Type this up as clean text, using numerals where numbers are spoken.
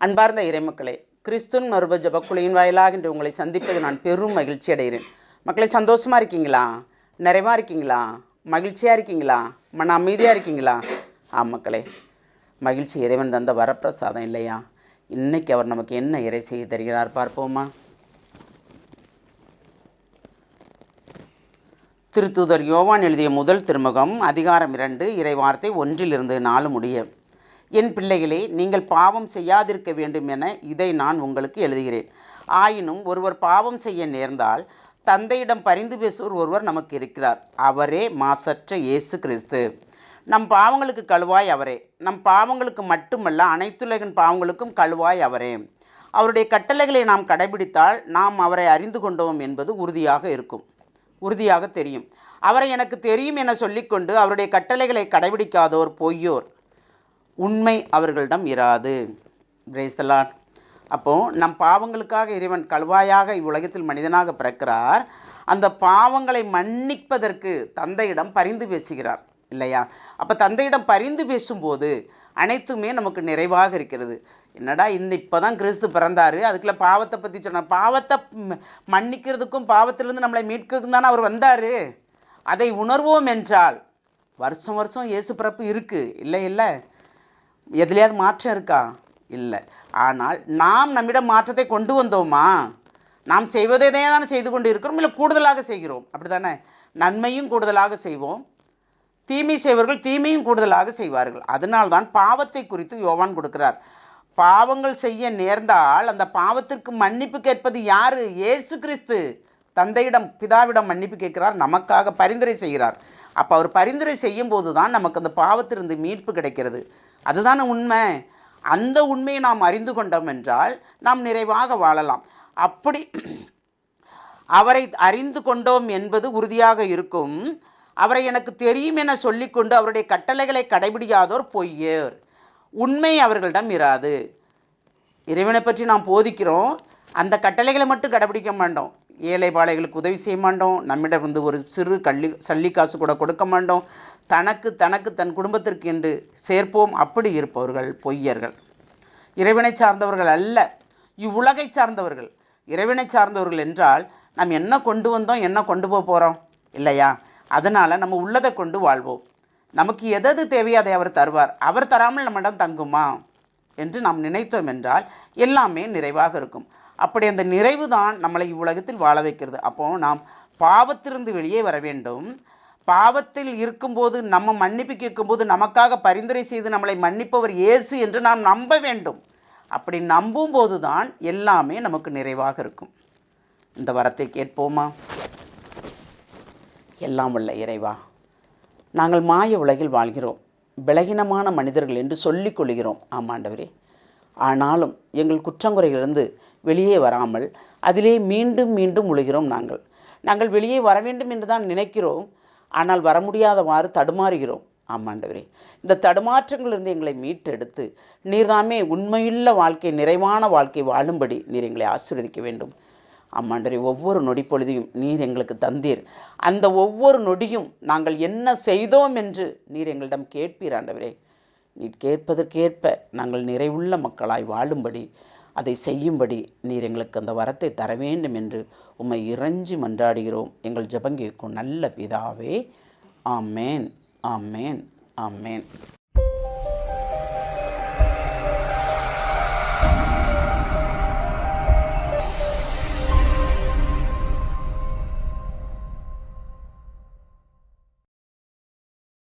அன்பார்ந்த இறைமக்களே, கிறிஸ்துவின் மறுப ஜபக்குழியின் வாயிலாக இன்று உங்களை சந்திப்பது நான் பெரும் மகிழ்ச்சி அடைகிறேன். மக்களை, சந்தோஷமாக இருக்கீங்களா? நிறைவாக இருக்கீங்களா? மகிழ்ச்சியாக இருக்கீங்களா? மன அமைதியாக இருக்கீங்களா? மக்களே, மகிழ்ச்சி இறைவன் தந்த வரப்பிரசாதம் இல்லையா? இன்றைக்கி அவர் நமக்கு என்ன இறை செய்ய தருகிறார் பார்ப்போமா? திருத்தூதர் யோவான் எழுதிய முதல் திருமுகம் அதிகாரம் 2 இறை வார்த்தை 1-4 முடிய. என் பிள்ளைகளே, நீங்கள் பாவம் செய்யாதிருக்க வேண்டும் என இதை நான் உங்களுக்கு எழுதுகிறேன். ஆயினும் ஒருவர் பாவம் செய்ய நேர்ந்தால் தந்தையிடம் பரிந்து பேசுவோர் ஒருவர் நமக்கு இருக்கிறார். அவரே மாசற்ற இயேசு கிறிஸ்து. நம் பாவங்களுக்கு கழுவாய் அவரே. நம் பாவங்களுக்கு மட்டுமல்ல, அனைத்துலகின் பாவங்களுக்கும் கழுவாய் அவரே. அவருடைய கட்டளைகளை நாம் கடைபிடித்தால் நாம் அவரை அறிந்து கொண்டோம் என்பது உறுதியாக தெரியும். அவரை எனக்கு தெரியும் என சொல்லிக்கொண்டு அவருடைய கட்டளைகளை கடைபிடிக்காதோர் பொய்யோர், உண்மை அவர்களிடம் இராது. Praise the Lord. அப்போது நம் பாவங்களுக்காக இறைவன் கழுவாயாக இவ்வுலகத்தில் மனிதனாக பிறக்கிறார். அந்த பாவங்களை மன்னிப்பதற்கு தந்தையிடம் பரிந்து பேசுகிறார் இல்லையா? அப்போ தந்தையிடம் பரிந்து பேசும்போது அனைத்துமே நமக்கு நிறைவாக இருக்கிறது. என்னடா இப்போ தான் கிறிஸ்து பிறந்தார், அதுக்குள்ளே பாவத்தை பற்றி சொன்னார். பாவத்தை மன்னிக்கிறதுக்கும் பாவத்திலிருந்து நம்மளை மீட்கிறதுக்கும் தானே அவர் வந்தார். அதை உணர்வோம் என்றால் வருஷம் வருஷம் இயேசு பிறப்பு இருக்குது, இல்லை எதுலையாவது மாற்றம் இருக்கா? இல்லை. ஆனால் நாம் நம்மிடம் மாற்றத்தை கொண்டு வந்தோமா? நாம் செய்வதே தானே செய்து கொண்டு இருக்கிறோம், இல்லை கூடுதலாக செய்கிறோம். அப்படி தானே? நன்மையும் கூடுதலாக செய்வோம், தீமை செய்வர்கள் தீமையும் கூடுதலாக செய்வார்கள். அதனால்தான் பாவத்தை குறித்து யோவான் கொடுக்கிறார். பாவங்கள் செய்ய நேர்ந்தால் அந்த பாவத்திற்கு மன்னிப்பு கேட்பது யார்? இயேசு கிறிஸ்து. தந்தையிடம் பிதாவிடம் மன்னிப்பு கேட்கிறார், நமக்காக பரிந்துரை செய்கிறார். அப்போ அவர் பரிந்துரை செய்யும் போது தான் நமக்கு அந்த பாவத்திலிருந்து மீட்பு கிடைக்கிறது. அதுதான உண்மை. அந்த உண்மையை நாம் அறிந்து கொண்டோம் என்றால் நாம் நிறைவாக வாழலாம். அப்படி அவரை அறிந்து கொண்டோம் என்பது உறுதியாக இருக்கும். அவரை எனக்கு தெரியும் என சொல்லிக்கொண்டு அவருடைய கட்டளைகளை கடைபிடிக்காதோர் பொய்யர், உண்மை அவர்களிடம் இராது. இறைவனை பற்றி நாம் போதிக்கிறோம், அந்த கட்டளைகளை மட்டும் கடைபிடிக்க மாட்டோம். ஏழை பாளைகளுக்கு உதவி செய்ய மாட்டோம், நம்மிடம் வந்து ஒரு சிறு சல்லி காசு கூட கொடுக்க மாட்டோம், தனக்கு தன் குடும்பத்திற்கு என்று சேர்ப்போம். அப்படி இருப்பவர்கள் பொய்யர்கள், இறைவனை சார்ந்தவர்கள் அல்ல, இவ்வுலகை சார்ந்தவர்கள். இறைவனை சார்ந்தவர்கள் என்றால் நாம் என்ன கொண்டு வந்தோம், என்ன கொண்டு போகிறோம் இல்லையா? அதனால் நம்ம உள்ளதை கொண்டு வாழ்வோம். நமக்கு எது தேவையோ அதை அவர் தருவார். அவர் தராமல் நம்மிடம் தங்குமா என்று நாம் நினைத்தோம் என்றால் எல்லாமே நிறைவாக இருக்கும். அப்படி அந்த நிறைவு தான் நம்மளை இவ்வுலகத்தில் வாழ வைக்கிறது. அப்போது நாம் பாவத்திலிருந்து வெளியே வர வேண்டும். பாவத்தில் இருக்கும்போது நம்ம மன்னிப்பு கேட்கும்போது நமக்காக பரிந்துரை செய்து நம்மளை மன்னிப்பவர் இயேசு என்று நாம் நம்ப வேண்டும். அப்படி நம்பும்போது தான் எல்லாமே நமக்கு நிறைவாக இருக்கும். இந்த வரத்தை கேட்போமா? எல்லாம் வல்ல இறைவா, நாங்கள் மாய உலகில் வாழ்கிறோம், பலகீனமான மனிதர்கள் என்று சொல்லிக் கொள்கிறோம். ஆமாண்டவரே, ஆனாலும் எங்கள் குற்றங்குறையிலிருந்து வெளியே வராமல் அதிலே மீண்டும் மீண்டும் உழுகிறோம். நாங்கள் வெளியே வர வேண்டும் என்று தான் நினைக்கிறோம், ஆனால் வர முடியாதவாறு தடுமாறுகிறோம். ஆமாண்டவரே, இந்த தடுமாற்றங்களிலிருந்து எங்களை மீட்டெடுத்து நீர்தாமே உண்மையுள்ள வாழ்க்கை, நிறைவான வாழ்க்கை வாழும்படி நீர் எங்களை ஆசீர்வதிக்க வேண்டும். ஆமாண்டவரே, ஒவ்வொரு நொடி பொழுதையும் நீர் எங்களுக்கு தந்தீர். அந்த ஒவ்வொரு நொடியும் நாங்கள் என்ன செய்தோம் என்று நீர் எங்களிடம் கேட்பீர். ஆண்டவரே, நீர் கேட்பதற்கேற்ப நாங்கள் நிறைவுள்ள மக்களாய் வாழும்படி, அதை செய்யும்படி நீர் எங்களுக்கு அந்த வரத்தை தர வேண்டும் என்று உம்மை இறைஞ்சி மன்றாடுகிறோம். எங்கள் ஜெபம் கேட்கும் நல்ல பிதாவே. ஆமேன், ஆமேன், ஆமேன்.